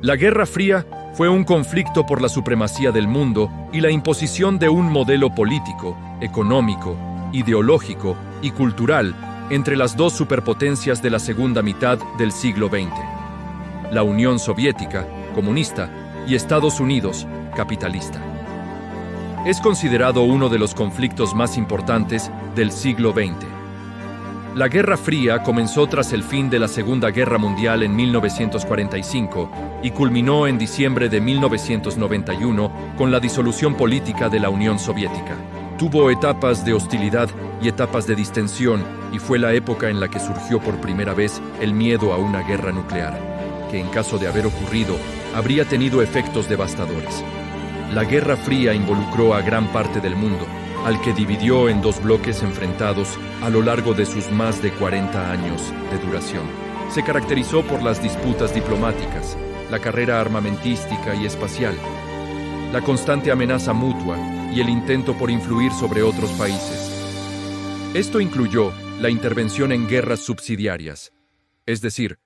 La Guerra Fría fue un conflicto por la supremacía del mundo y la imposición de un modelo político, económico, ideológico y cultural entre las dos superpotencias de la segunda mitad del siglo XX. La Unión Soviética, comunista, y Estados Unidos, capitalista. Es considerado uno de los conflictos más importantes del siglo XX. La Guerra Fría comenzó tras el fin de la Segunda Guerra Mundial en 1945 y culminó en diciembre de 1991 con la disolución política de la Unión Soviética. Tuvo etapas de hostilidad y etapas de distensión, y fue la época en la que surgió por primera vez el miedo a una guerra nuclear, que en caso de haber ocurrido, habría tenido efectos devastadores. La Guerra Fría involucró a gran parte del mundo, al que dividió en dos bloques enfrentados a lo largo de sus más de 40 años de duración. Se caracterizó por las disputas diplomáticas, la carrera armamentística y espacial, la constante amenaza mutua y el intento por influir sobre otros países. Esto incluyó la intervención en guerras subsidiarias, es decir,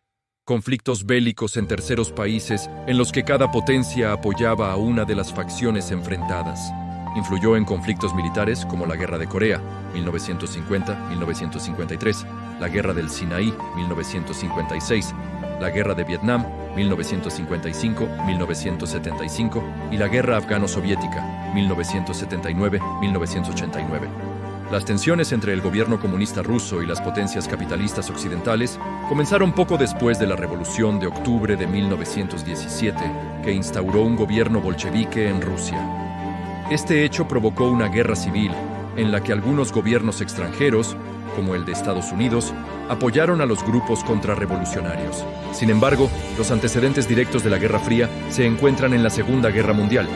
conflictos bélicos en terceros países en los que cada potencia apoyaba a una de las facciones enfrentadas. Influyó en conflictos militares como la Guerra de Corea, 1950-1953, la Guerra del Sinaí, 1956, la Guerra de Vietnam, 1955-1975, y la Guerra Afgano-Soviética, 1979-1989. Las tensiones entre el gobierno comunista ruso y las potencias capitalistas occidentales comenzaron poco después de la Revolución de Octubre de 1917, que instauró un gobierno bolchevique en Rusia. Este hecho provocó una guerra civil en la que algunos gobiernos extranjeros, como el de Estados Unidos, apoyaron a los grupos contrarrevolucionarios. Sin embargo, los antecedentes directos de la Guerra Fría se encuentran en la Segunda Guerra Mundial,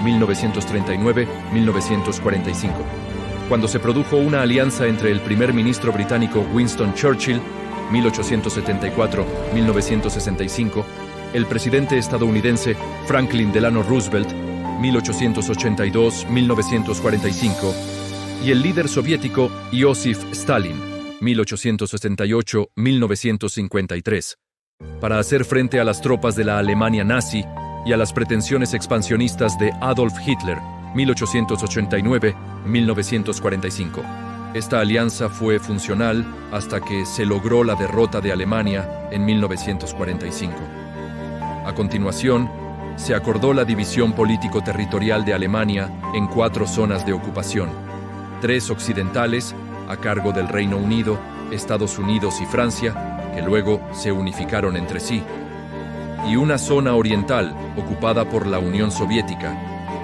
1939-1945. Cuando se produjo una alianza entre el primer ministro británico Winston Churchill, 1874-1965, el presidente estadounidense Franklin Delano Roosevelt, 1882-1945, y el líder soviético Iósif Stalin, 1868-1953, para hacer frente a las tropas de la Alemania nazi y a las pretensiones expansionistas de Adolf Hitler, 1889-1945. Esta alianza fue funcional hasta que se logró la derrota de Alemania en 1945. A continuación, se acordó la división político-territorial de Alemania en 4 zonas de ocupación: 3 occidentales, a cargo del Reino Unido, Estados Unidos y Francia, que luego se unificaron entre sí, y una zona oriental, ocupada por la Unión Soviética,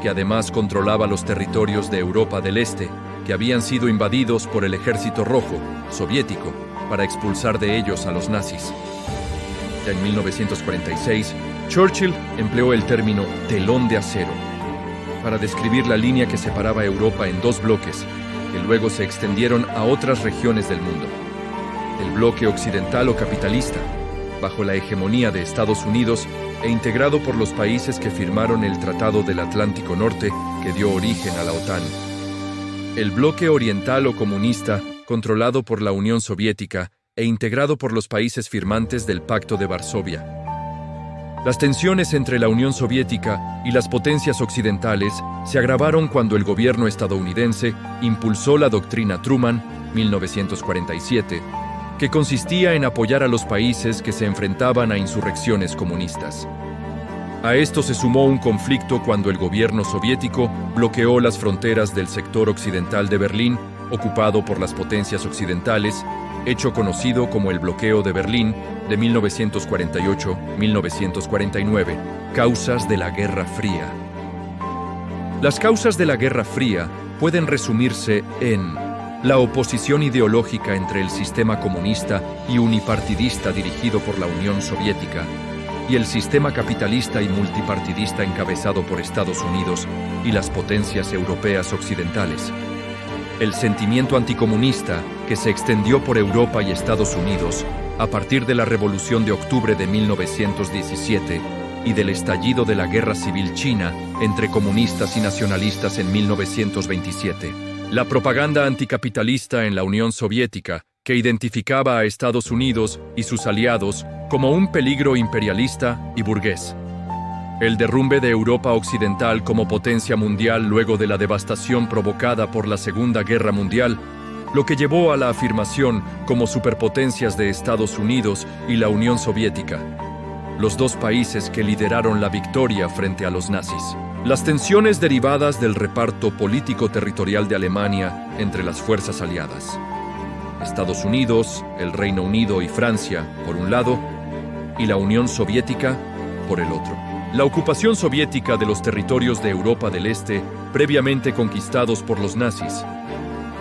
que además controlaba los territorios de Europa del Este, que habían sido invadidos por el Ejército Rojo soviético para expulsar de ellos a los nazis. Ya en 1946, Churchill empleó el término telón de acero para describir la línea que separaba Europa en 2 bloques, que luego se extendieron a otras regiones del mundo. El bloque occidental o capitalista, bajo la hegemonía de Estados Unidos e integrado por los países que firmaron el Tratado del Atlántico Norte, que dio origen a la OTAN. El bloque oriental o comunista, controlado por la Unión Soviética e integrado por los países firmantes del Pacto de Varsovia. Las tensiones entre la Unión Soviética y las potencias occidentales se agravaron cuando el gobierno estadounidense impulsó la Doctrina Truman, 1947, que consistía en apoyar a los países que se enfrentaban a insurrecciones comunistas. A esto se sumó un conflicto cuando el gobierno soviético bloqueó las fronteras del sector occidental de Berlín, ocupado por las potencias occidentales, hecho conocido como el Bloqueo de Berlín de 1948-1949, causas de la Guerra Fría. Las causas de la Guerra Fría pueden resumirse en la oposición ideológica entre el sistema comunista y unipartidista dirigido por la Unión Soviética y el sistema capitalista y multipartidista encabezado por Estados Unidos y las potencias europeas occidentales. El sentimiento anticomunista que se extendió por Europa y Estados Unidos a partir de la Revolución de Octubre de 1917 y del estallido de la Guerra Civil China entre comunistas y nacionalistas en 1927. La propaganda anticapitalista en la Unión Soviética, que identificaba a Estados Unidos y sus aliados como un peligro imperialista y burgués. El derrumbe de Europa Occidental como potencia mundial luego de la devastación provocada por la Segunda Guerra Mundial, lo que llevó a la afirmación como superpotencias de Estados Unidos y la Unión Soviética, los dos países que lideraron la victoria frente a los nazis. Las tensiones derivadas del reparto político-territorial de Alemania entre las fuerzas aliadas. Estados Unidos, el Reino Unido y Francia, por un lado, y la Unión Soviética, por el otro. La ocupación soviética de los territorios de Europa del Este, previamente conquistados por los nazis,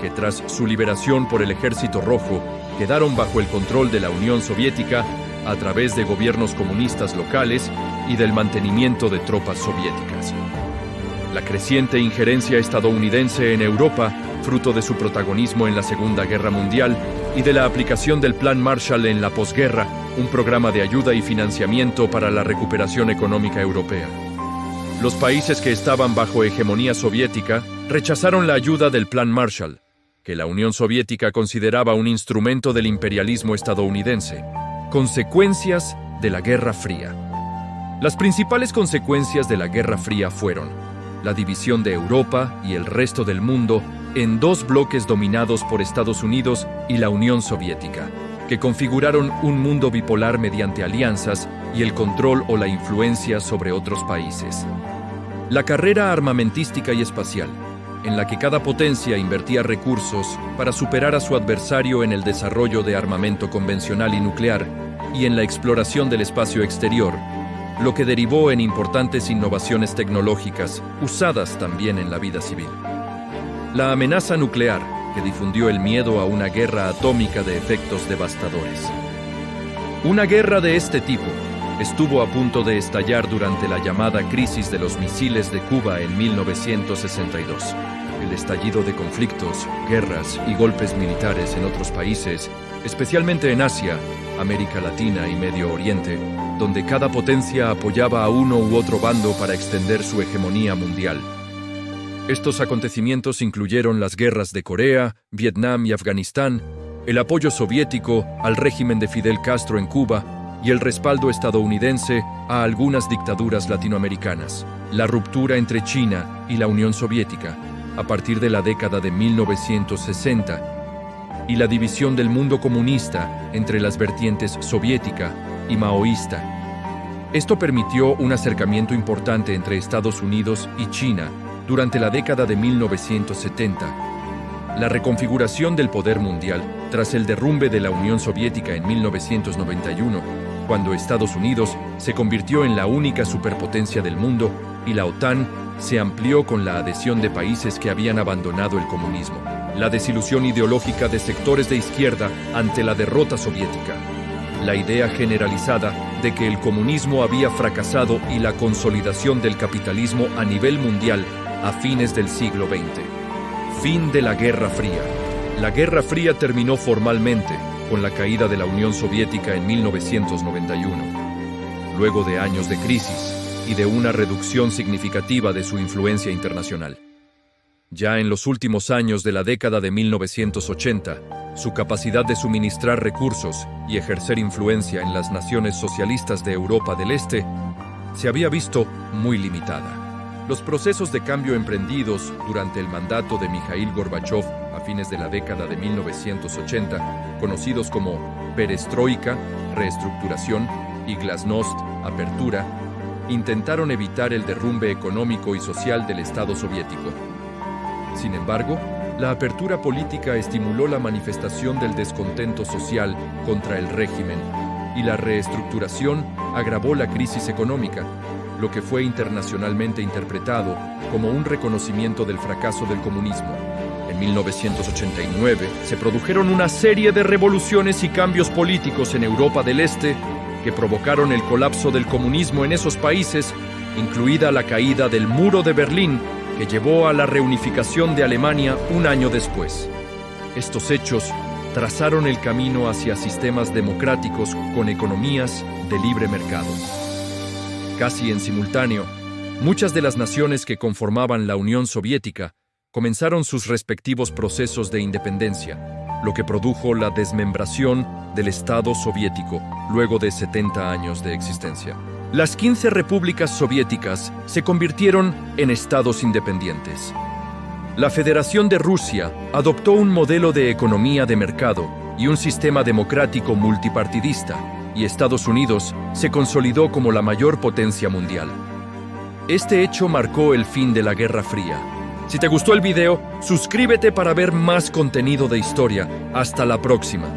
que tras su liberación por el Ejército Rojo, quedaron bajo el control de la Unión Soviética a través de gobiernos comunistas locales y del mantenimiento de tropas soviéticas. La creciente injerencia estadounidense en Europa, fruto de su protagonismo en la Segunda Guerra Mundial y de la aplicación del Plan Marshall en la posguerra, un programa de ayuda y financiamiento para la recuperación económica europea. Los países que estaban bajo hegemonía soviética rechazaron la ayuda del Plan Marshall, que la Unión Soviética consideraba un instrumento del imperialismo estadounidense. Consecuencias de la Guerra Fría. Las principales consecuencias de la Guerra Fría fueron la división de Europa y el resto del mundo en dos bloques dominados por Estados Unidos y la Unión Soviética, que configuraron un mundo bipolar mediante alianzas y el control o la influencia sobre otros países. La carrera armamentística y espacial, en la que cada potencia invertía recursos para superar a su adversario en el desarrollo de armamento convencional y nuclear y en la exploración del espacio exterior, lo que derivó en importantes innovaciones tecnológicas usadas también en la vida civil. La amenaza nuclear, que difundió el miedo a una guerra atómica de efectos devastadores. Una guerra de este tipo estuvo a punto de estallar durante la llamada crisis de los misiles de Cuba en 1962. El estallido de conflictos, guerras y golpes militares en otros países, especialmente en Asia, América Latina y Medio Oriente, donde cada potencia apoyaba a uno u otro bando para extender su hegemonía mundial. Estos acontecimientos incluyeron las guerras de Corea, Vietnam y Afganistán, el apoyo soviético al régimen de Fidel Castro en Cuba y el respaldo estadounidense a algunas dictaduras latinoamericanas, la ruptura entre China y la Unión Soviética a partir de la década de 1960 y la división del mundo comunista entre las vertientes soviética y maoísta. Esto permitió un acercamiento importante entre Estados Unidos y China durante la década de 1970. La reconfiguración del poder mundial tras el derrumbe de la Unión Soviética en 1991, cuando Estados Unidos se convirtió en la única superpotencia del mundo y la OTAN se amplió con la adhesión de países que habían abandonado el comunismo. La desilusión ideológica de sectores de izquierda ante la derrota soviética. La idea generalizada de que el comunismo había fracasado y la consolidación del capitalismo a nivel mundial a fines del siglo XX. Fin de la Guerra Fría. La Guerra Fría terminó formalmente con la caída de la Unión Soviética en 1991, luego de años de crisis y de una reducción significativa de su influencia internacional. Ya en los últimos años de la década de 1980, su capacidad de suministrar recursos y ejercer influencia en las naciones socialistas de Europa del Este se había visto muy limitada. Los procesos de cambio emprendidos durante el mandato de Mikhail Gorbachov a fines de la década de 1980, conocidos como perestroika, reestructuración, y glasnost, apertura, intentaron evitar el derrumbe económico y social del Estado soviético. Sin embargo, la apertura política estimuló la manifestación del descontento social contra el régimen y la reestructuración agravó la crisis económica, lo que fue internacionalmente interpretado como un reconocimiento del fracaso del comunismo. En 1989 se produjeron una serie de revoluciones y cambios políticos en Europa del Este que provocaron el colapso del comunismo en esos países, incluida la caída del Muro de Berlín, que llevó a la reunificación de Alemania un año después. Estos hechos trazaron el camino hacia sistemas democráticos con economías de libre mercado. Casi en simultáneo, muchas de las naciones que conformaban la Unión Soviética comenzaron sus respectivos procesos de independencia, lo que produjo la desmembración del Estado soviético luego de 70 años de existencia. Las 15 repúblicas soviéticas se convirtieron en estados independientes. La Federación de Rusia adoptó un modelo de economía de mercado y un sistema democrático multipartidista, y Estados Unidos se consolidó como la mayor potencia mundial. Este hecho marcó el fin de la Guerra Fría. Si te gustó el video, suscríbete para ver más contenido de historia. Hasta la próxima.